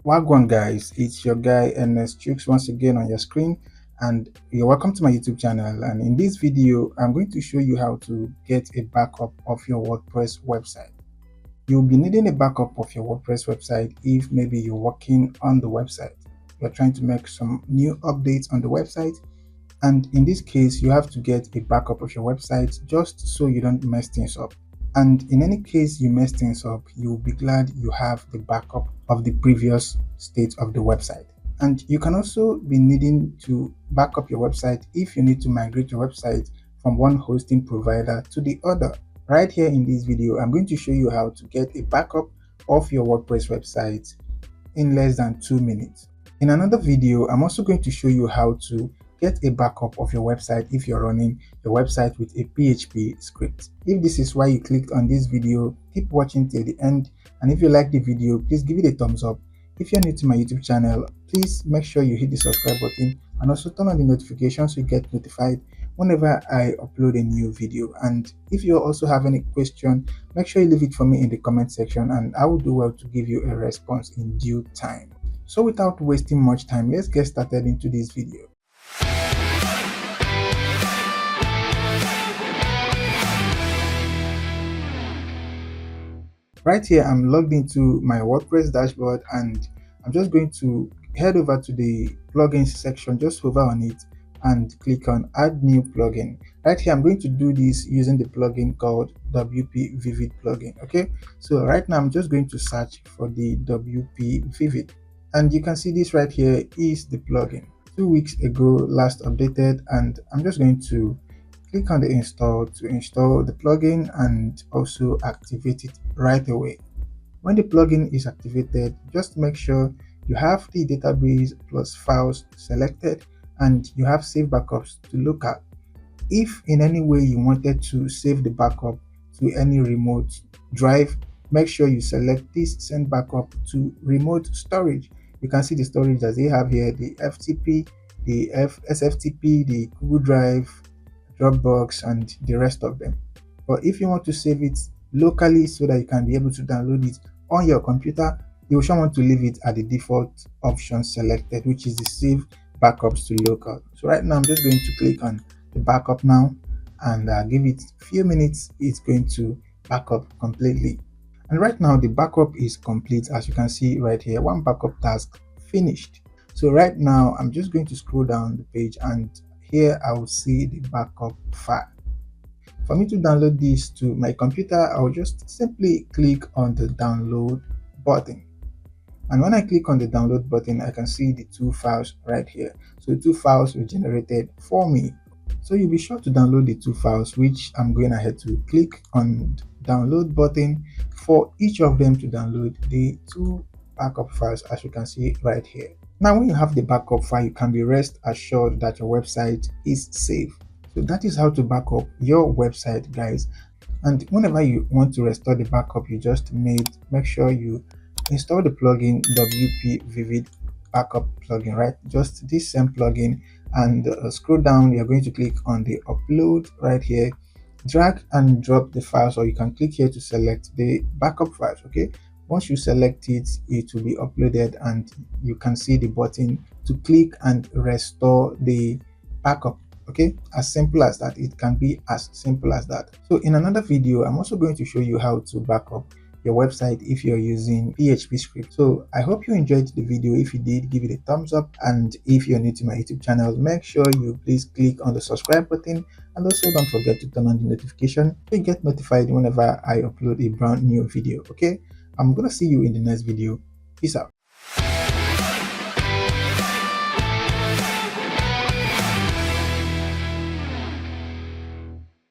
Wagwan guys, it's your guy Ernest Chooks once again on your screen, and you're welcome to my YouTube channel. And in this video I'm going to show you how to get a backup of your WordPress website. You'll be needing a backup of your WordPress website if maybe you're working on the website, you're trying to make some new updates on the website, and in this case you have to get a backup of your website just so you don't mess things up. And in any case you mess things up, you'll be glad you have the backup of the previous state of the website. And you can also be needing to back up your website if you need to migrate your website from one hosting provider to the other. Right here in this video, I'm going to show you how to get a backup of your WordPress website in less than 2 minutes. In another video, I'm also going to show you how to get a backup of your website if you're running your website with a PHP script. If this is why you clicked on this video, keep watching till the end, and if you like the video, please give it a thumbs up. If you're new to my YouTube channel, please make sure you hit the subscribe button and also turn on the notifications so you get notified whenever I upload a new video. And if you also have any question, make sure you leave it for me in the comment section and I will do well to give you a response in due time. So without wasting much time, let's get started into this video. Right here, I'm logged into my WordPress dashboard and I'm just going to head over to the plugins section, just hover on it and click on add new plugin. Right here, I'm going to do this using the plugin called WP Vivid plugin. Okay, so right now I'm just going to search for the WP Vivid, and you can see this right here is the plugin. 2 weeks ago last updated, and I'm just going to click on the install to install the plugin and also activate it right away. When the plugin is activated, just make sure you have the database plus files selected and you have save backups to look at. If in any way you wanted to save the backup to any remote drive, make sure you select this send backup to remote storage. You can see the storage that they have here, the FTP, the SFTP, the Google Drive, Dropbox, and the rest of them. But if you want to save it locally so that you can be able to download it on your computer, you will sure want to leave it at the default option selected, which is the save backups to local. So right now I'm just going to click on the backup now and give it a few minutes. It's going to back up completely, and right now the backup is complete. As you can see right here, one backup task finished. So right now I'm just going to scroll down the page and here I will see the backup file. For me to download this to my computer, I will just simply click on the download button. And when I click on the download button, I can see the 2 files right here. So the 2 files were generated for me. So you'll be sure to download the 2 files, which I'm going ahead to click on the download button for each of them to download the 2 backup files, as you can see right here. Now, when you have the backup file, you can be rest assured that your website is safe. So that is how to back up your website, guys. And whenever you want to restore the backup you just made, make sure you install the plugin WP Vivid Backup plugin, right? Just this same plugin, and scroll down. You're going to click on the upload right here, drag and drop the files, or you can click here to select the backup files. Okay, once you select it, it will be uploaded and you can see the button to click and restore the backup. Okay, as simple as that. It can be as simple as that. So in another video, I'm also going to show you how to back up your website if you're using PHP script. So I hope you enjoyed the video. If you did, give it a thumbs up, and if you're new to my YouTube channel, make sure you please click on the subscribe button and also don't forget to turn on the notification to get notified whenever I upload a brand new video. Okay, I'm gonna see you in the next video. Peace out.